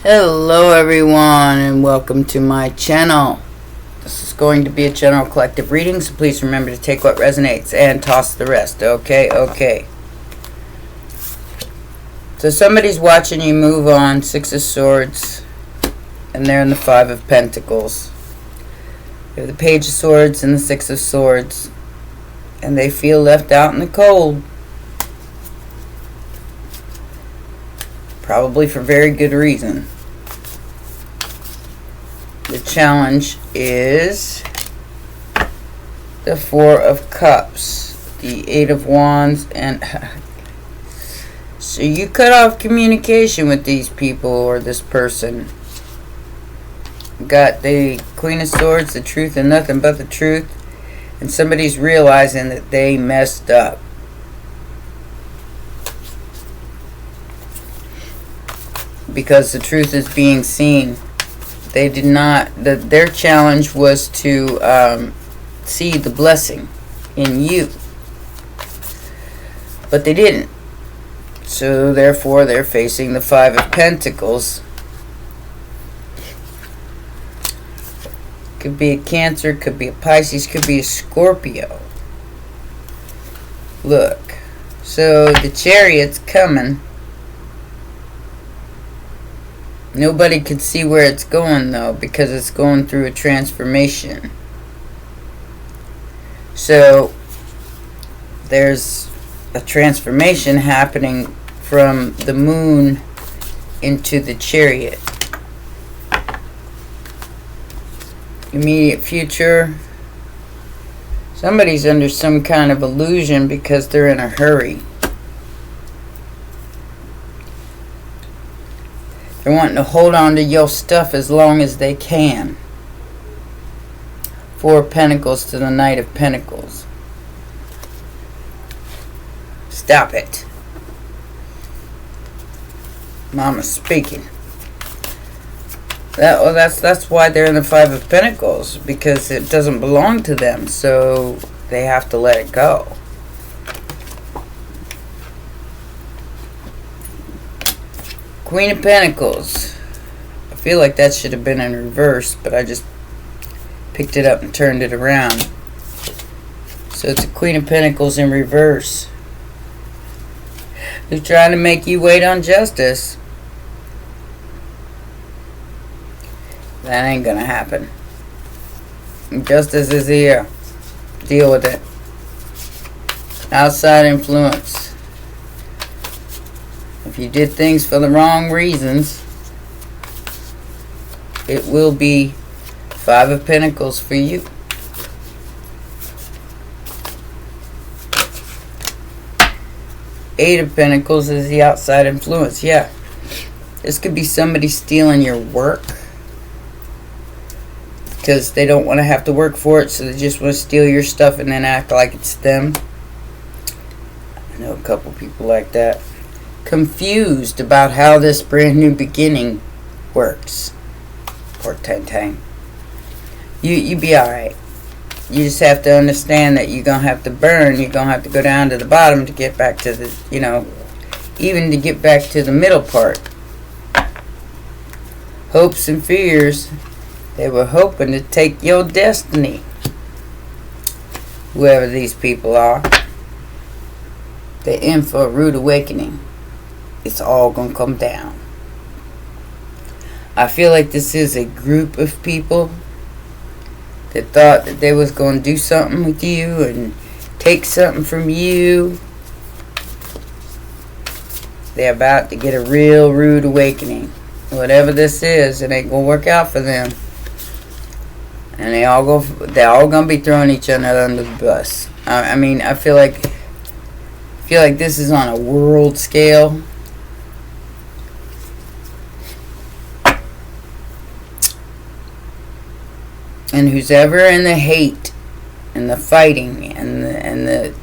Hello everyone and welcome to my channel. This is going to be a general collective reading, so please remember to take what resonates and toss the rest. Okay. So somebody's watching you move on, Six of Swords, and they're in the Five of Pentacles. You have the Page of Swords and the Six of Swords, and they feel left out in the cold. Probably for very good reason. The challenge is the Four of Cups, the Eight of Wands, and so you cut off communication with these people or this person. Got the Queen of Swords, the truth and nothing but the truth, and somebody's realizing that they messed up. Because the truth is being seen. They did not, their challenge was to see the blessing in you. But they didn't. So therefore they're facing the Five of Pentacles. Could be a Cancer, could be a Pisces, could be a Scorpio. Look. So the Chariot's coming. Nobody can see where it's going, though, because it's going through a transformation. So, there's a transformation happening from the moon into the Chariot. Immediate future. Somebody's under some kind of illusion because they're in a hurry. They're wanting to hold on to your stuff as long as they can. Four of Pentacles to the Knight of Pentacles. Stop it. Mama's speaking. That's why they're in the Five of Pentacles, because it doesn't belong to them, so they have to let it go. Queen of Pentacles. I feel like that should have been in reverse, but I just picked it up and turned it around. So it's a Queen of Pentacles in reverse. Who's trying to make you wait on justice. That ain't gonna happen. Justice is here. Deal with it. Outside influence. If you did things for the wrong reasons, it will be Five of Pentacles for you. Eight of Pentacles is the outside influence. Yeah. This could be somebody stealing your work. Because they don't want to have to work for it, so they just want to steal your stuff and then act like it's them. I know a couple people like that. Confused about how this brand new beginning works. Poor Tang. You be alright. You just have to understand that you're going to have to burn. You're going to have to go down to the bottom to get back to the, even to get back to the middle part. Hopes and fears. They were hoping to take your destiny. Whoever these people are. They're in for a rude awakening. It's all going to come down. I feel like this is a group of people that thought that they was going to do something with you and take something from you. They're about to get a real rude awakening. Whatever this is, it ain't going to work out for them. And they're all going to be throwing each other under the bus. I feel like this is on a world scale. And who's ever in the hate and the fighting and the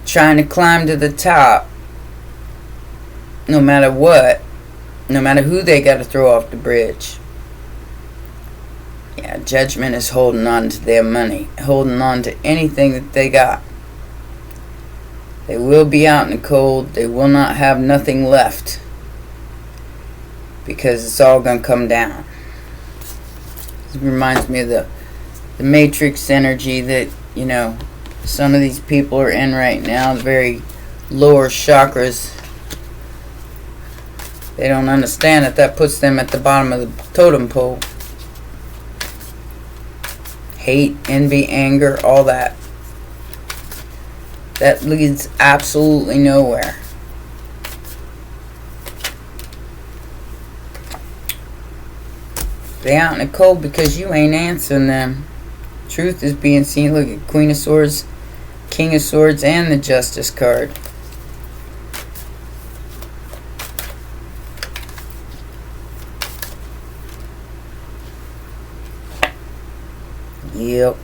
trying to climb to the top, no matter what, no matter who they got to throw off the bridge. Yeah, Judgment is holding on to their money, holding on to anything that they got. They will be out in the cold. They will not have nothing left. because it's all going to come down. It reminds me of the matrix energy that, you know, some of these people are in right now, the very lower chakras. They don't understand that puts them at the bottom of the totem pole. Hate, envy, anger, all that. That leads absolutely nowhere. They out in the cold because you ain't answering them. Truth is being seen. Look at Queen of Swords, King of Swords, and the Justice card. Yep.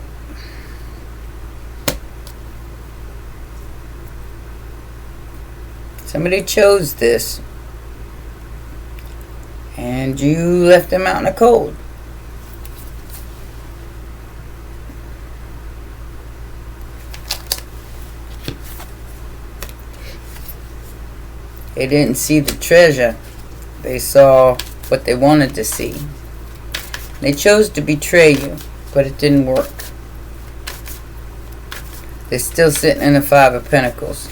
Somebody chose this. And you left them out in the cold. They didn't see the treasure. They saw what they wanted to see. They chose to betray you, but it didn't work. They're still sitting in the Five of Pentacles.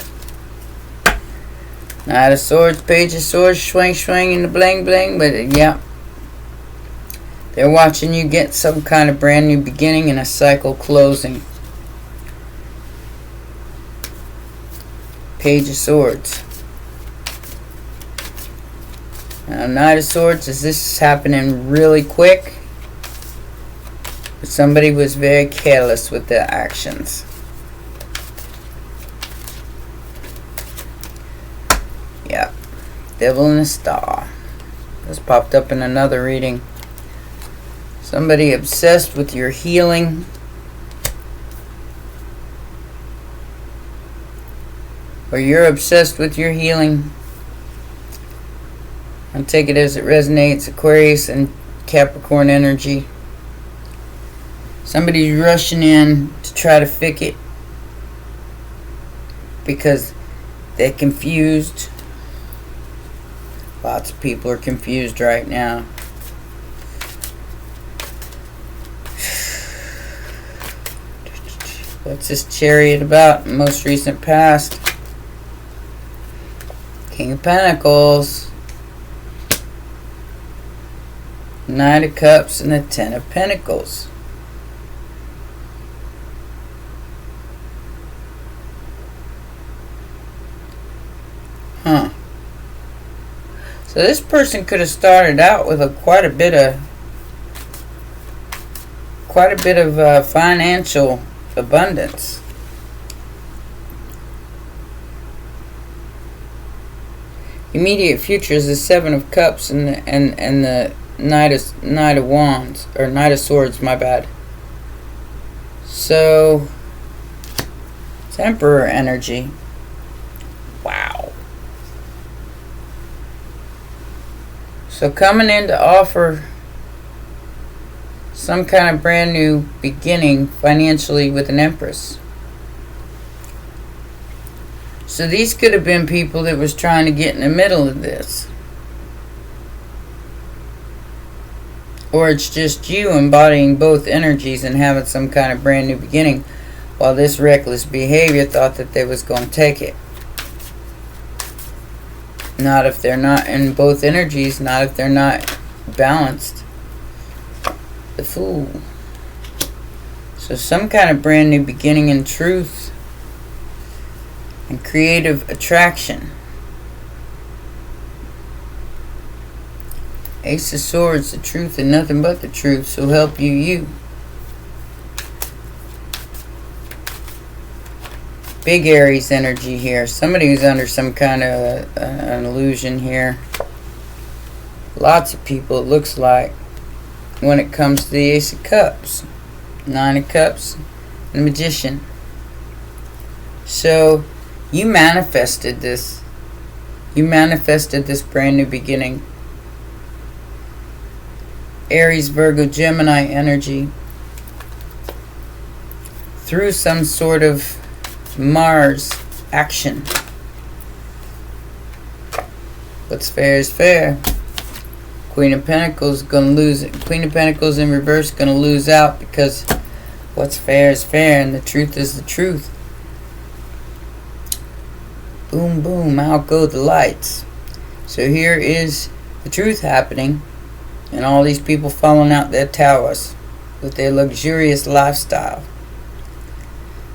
Knight of Swords, Page of Swords, swing, swing, and the bling, bling. But, yeah. They're watching you get some kind of brand new beginning and a cycle closing. Page of Swords. Now, Knight of Swords, is this happening really quick? But somebody was very careless with their actions. Yeah. Devil and a Star. This popped up in another reading. Somebody obsessed with your healing. Or you're obsessed with your healing. I'll take it as it resonates. Aquarius and Capricorn energy. Somebody's rushing in to try to fix it because they're confused. Lots of people are confused right now. What's this Chariot about? Most recent past. King of Pentacles. Knight of Cups and the Ten of Pentacles. Huh. So this person could have started out with quite a bit of financial abundance. Immediate future is the Seven of Cups and the Knight of Wands, or Knight of Swords. My bad. So it's Emperor energy. Wow. So coming in to offer some kind of brand new beginning financially with an Empress. So these could have been people that was trying to get in the middle of this. Or it's just you embodying both energies and having some kind of brand new beginning, while this reckless behavior thought that they was going to take it. Not if they're not in both energies, not if they're not balanced. The Fool. So some kind of brand new beginning in truth and creative attraction. Ace of Swords, the truth and nothing but the truth, so help you, you. Big Aries energy here. Somebody who's under some kind of an illusion here. Lots of people, it looks like, when it comes to the Ace of Cups. Nine of Cups, and the Magician. So, you manifested this. You manifested this brand new beginning. Aries, Virgo, Gemini energy. Through some sort of Mars action. What's fair is fair. Queen of Pentacles gonna lose it. Queen of Pentacles in reverse gonna lose out, because what's fair is fair and the truth is the truth. Boom, boom, out go the lights. So here is the truth happening, and all these people falling out their towers with their luxurious lifestyle.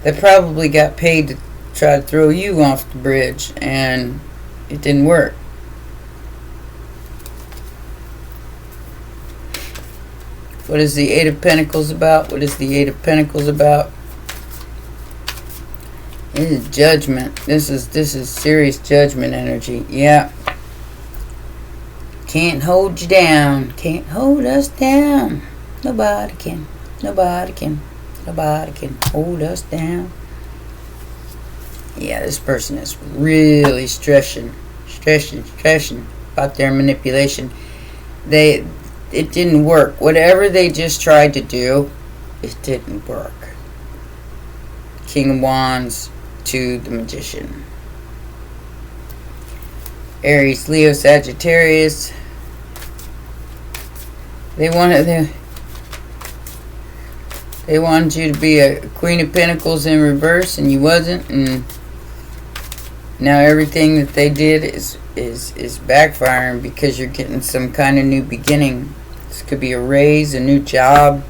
They probably got paid to try to throw you off the bridge, and it didn't work. What is the Eight of Pentacles about? What is the Eight of Pentacles about? This is judgment. This is serious judgment energy. Yeah. Can't hold you down. Can't hold us down. Nobody can. Nobody can. Nobody can hold us down. Yeah, this person is really stressing about their manipulation. It didn't work. Whatever they just tried to do, it didn't work. King of Wands to the Magician. Aries, Leo, Sagittarius. They wanted you to be a Queen of Pentacles in reverse, and you wasn't, and now everything that they did is backfiring, because you're getting some kind of new beginning. This could be a raise, a new job,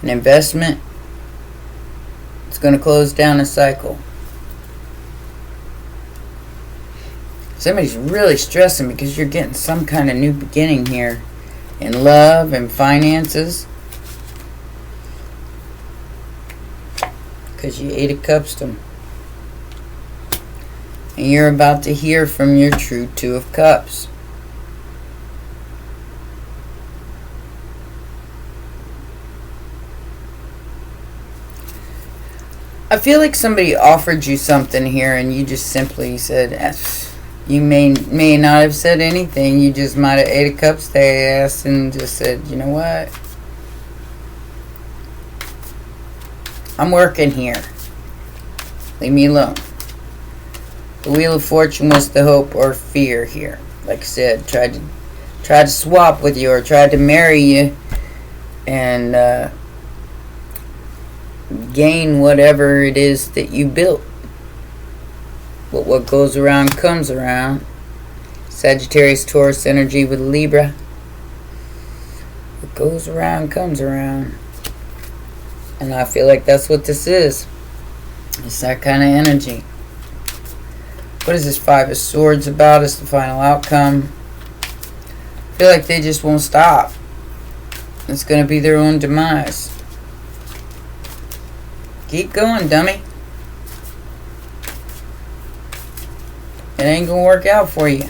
an investment. It's going to close down a cycle. Somebody's really stressing because you're getting some kind of new beginning here in love and finances, because you Eight of Cups them. And you're about to hear from your true Two of Cups. I feel like somebody offered you something here and you just simply said, you may not have said anything. You just might have Eight of Cups their ass and just said, you know what? I'm working here. Leave me alone. The Wheel of Fortune was the hope or fear here. Like I said, tried to swap with you or tried to marry you and gain whatever it is that you built. But what goes around comes around. Sagittarius, Taurus energy with Libra. What goes around comes around. And I feel like that's what this is. It's that kind of energy. What is this Five of Swords about? It's the final outcome. I feel like they just won't stop. It's going to be their own demise. Keep going, dummy. It ain't going to work out for you.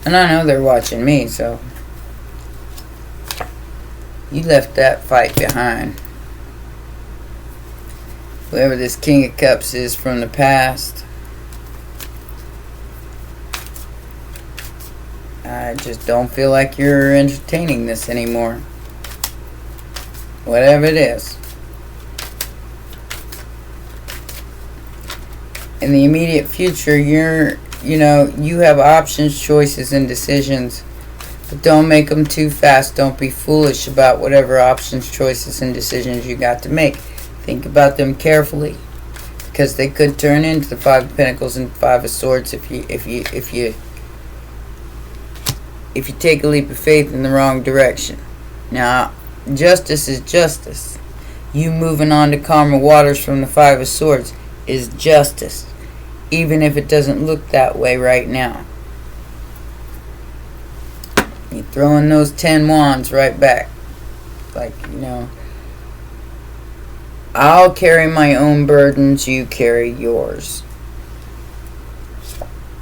And I know they're watching me, so you left that fight behind. Whoever this King of Cups is from the past, I just don't feel like you're entertaining this anymore. Whatever it is. In the immediate future, you have options, choices, and decisions. But don't make them too fast. Don't be foolish about whatever options, choices, and decisions you got to make. Think about them carefully, because they could turn into the Five of Pentacles and Five of Swords if you take a leap of faith in the wrong direction. Now, justice is justice. You moving on to calmer waters from the Five of Swords is justice, even if it doesn't look that way right now. You're throwing those 10 wands right back. Like, I'll carry my own burdens, you carry yours.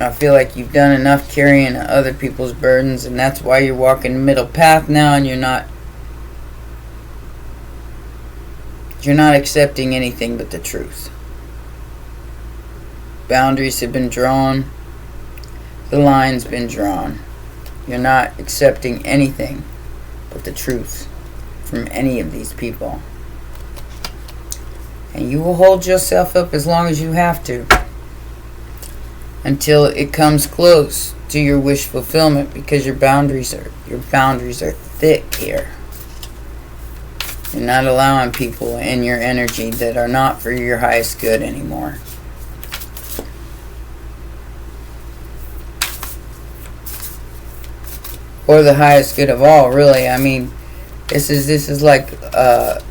I feel like you've done enough carrying other people's burdens, and that's why you're walking the middle path now, and you're not accepting anything but the truth. Boundaries have been drawn. The line's been drawn. You're not accepting anything but the truth from any of these people. And you will hold yourself up as long as you have to. until it comes close to your wish fulfillment, because your boundaries are thick here. You're not allowing people in your energy that are not for your highest good anymore. Or the highest good of all, really. I mean, this is like the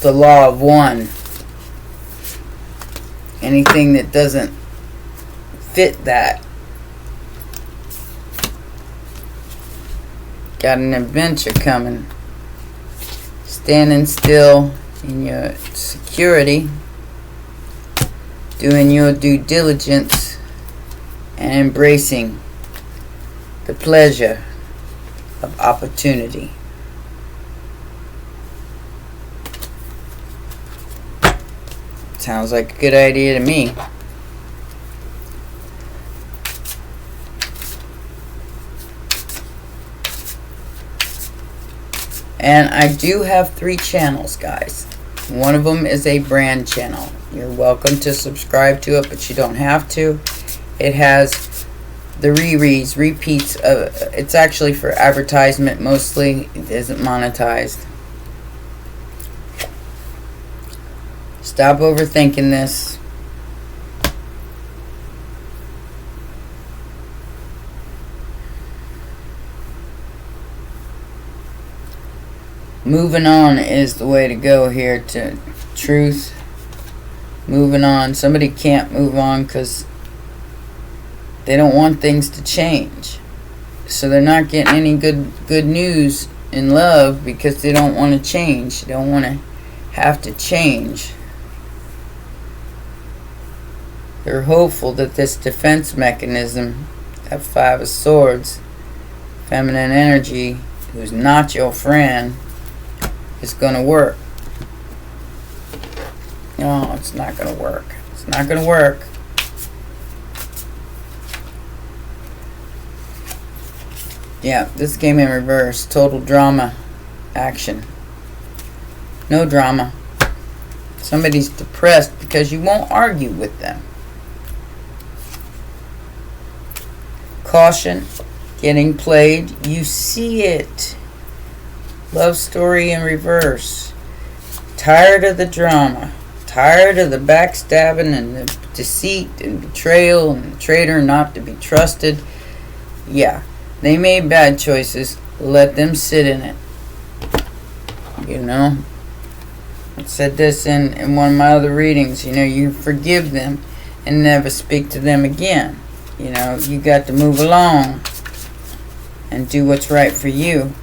law of one. Anything that doesn't fit that. Got an adventure coming. Standing still in your security. Doing your due diligence. And embracing the pleasure of opportunity. Sounds like a good idea to me. And I do have 3 channels, guys. One of them is a brand channel. You're welcome to subscribe to it, but you don't have to. It has the repeats. It's actually for advertisement mostly. It isn't monetized. Stop overthinking this. Moving on is the way to go here to truth. Moving on. Somebody can't move on because they don't want things to change. So they're not getting any good news in love because they don't want to change. They don't want to have to change. They're hopeful that this defense mechanism, that 5 of Swords, feminine energy, who's not your friend, is going to work. No, it's not going to work. It's not going to work. Yeah, this came in reverse. Total drama. Action. No drama. Somebody's depressed because you won't argue with them. Caution. Getting played. You see it. Love story in reverse. Tired of the drama. Tired of the backstabbing and the deceit and betrayal and the traitor not to be trusted. Yeah. They made bad choices. Let them sit in it. You know? I said this in one of my other readings. You know, you forgive them and never speak to them again. You know, you got to move along and do what's right for you.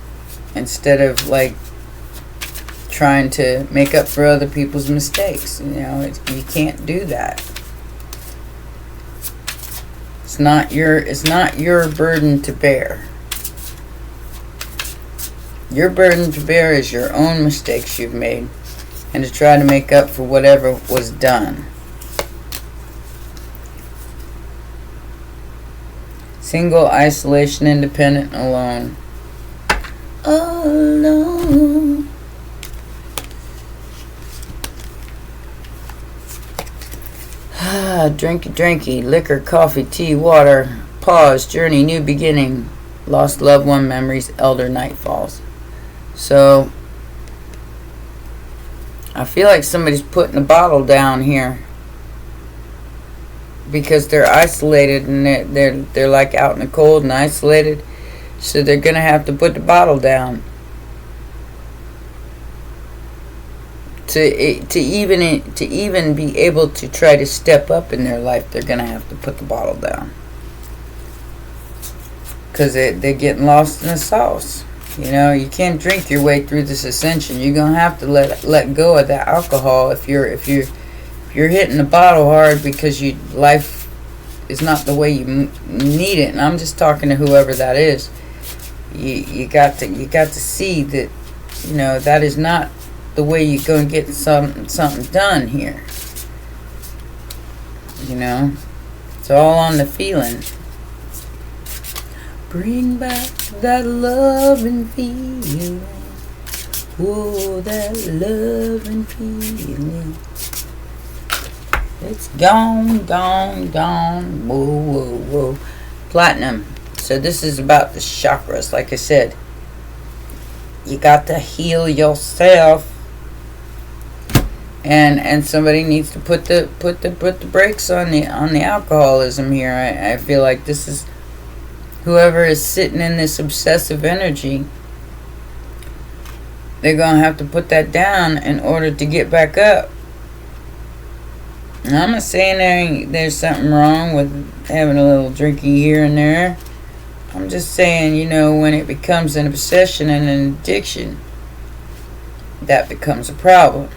Instead of, like, trying to make up for other people's mistakes. You know, you can't do that. It's not your burden to bear. Your burden to bear is your own mistakes you've made and to try to make up for whatever was done. Single, isolation, independent, alone. Alone. Drinky, liquor, coffee, tea, water, pause, journey, new beginning, lost loved one memories, elder nightfalls. So, I feel like somebody's putting a bottle down here because they're isolated and they're like out in the cold and isolated, so they're gonna have to put the bottle down. To even be able to try to step up in their life, they're gonna have to put the bottle down because they're getting lost in the sauce. You know, you can't drink your way through this ascension. You're gonna have to let go of that alcohol if you're hitting the bottle hard because life is not the way you need it. And I'm just talking to whoever that is. You got to see that, you know, that is not the way you're going to get something done here. You know, it's all on the feeling. Bring back that love and feeling. Oh, that love and feeling. It's gone, gone, gone. Whoa, whoa, whoa. Platinum. So this is about the chakras. Like I said, you got to heal yourself. And somebody needs to put the brakes on the alcoholism here. I feel like this is whoever is sitting in this obsessive energy. They're gonna have to put that down in order to get back up. And I'm not saying there's something wrong with having a little drinky here and there. I'm just saying, you know, when it becomes an obsession and an addiction, that becomes a problem.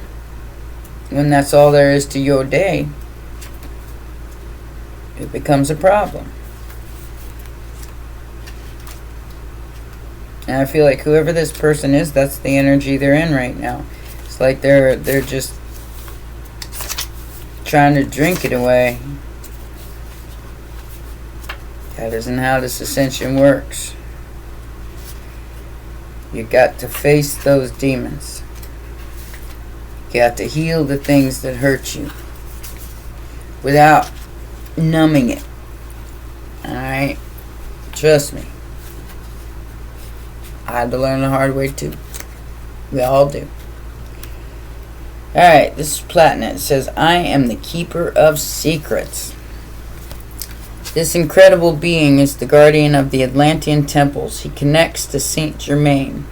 When that's all there is to your day, it becomes a problem. And I feel like whoever this person is, that's the energy they're in right now. It's like they're just trying to drink it away. That isn't how this ascension works. You got to face those demons. You have to heal the things that hurt you without numbing it. Alright? Trust me. I had to learn the hard way too. We all do. Alright, this is Platinum. It says, I am the keeper of secrets. This incredible being is the guardian of the Atlantean temples. He connects to Saint Germain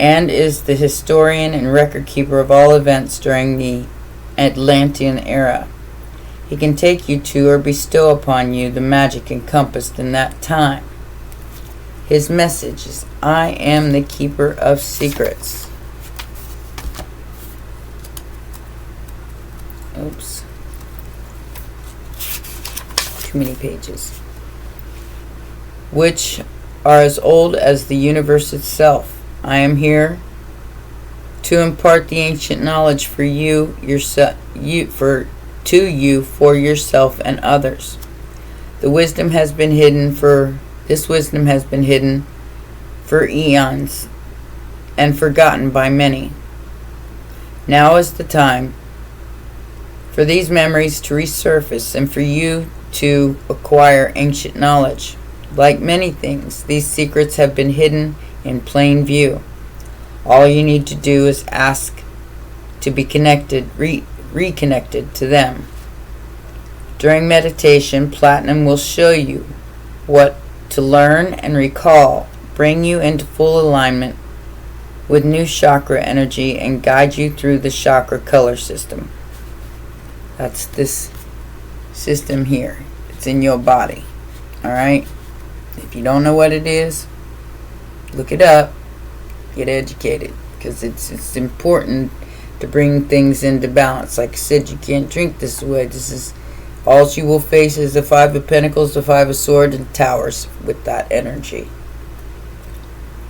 and is the historian and record keeper of all events during the Atlantean era. He can take you to or bestow upon you the magic encompassed in that time. His message is, I am the keeper of secrets. Oops. Too many pages. Which are as old as the universe itself. I am here to impart the ancient knowledge for for yourself and others. This wisdom has been hidden for eons and forgotten by many. Now is the time for these memories to resurface and for you to acquire ancient knowledge. Like many things, these secrets have been hidden in plain view. All you need to do is ask to be reconnected to them. During meditation, Platinum will show you what to learn and recall, bring you into full alignment with new chakra energy, and guide you through the chakra color system. That's this system here. It's in your body. Alright? If you don't know what it is, look it up. Get educated. Because it's important to bring things into balance. Like I said, you can't drink this way. This is all you will face is the Five of Pentacles, the Five of Swords, and Towers with that energy.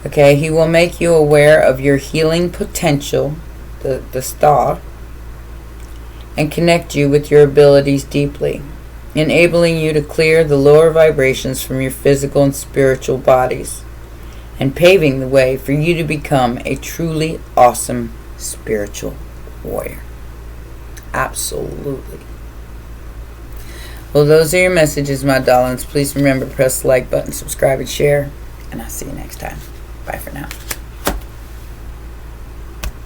Okay, he will make you aware of your healing potential, the star, and connect you with your abilities deeply, enabling you to clear the lower vibrations from your physical and spiritual bodies, and paving the way for you to become a truly awesome spiritual warrior. Absolutely. Well, those are your messages, my darlings. Please remember, press the like button, subscribe, and share. And I'll see you next time. Bye for now.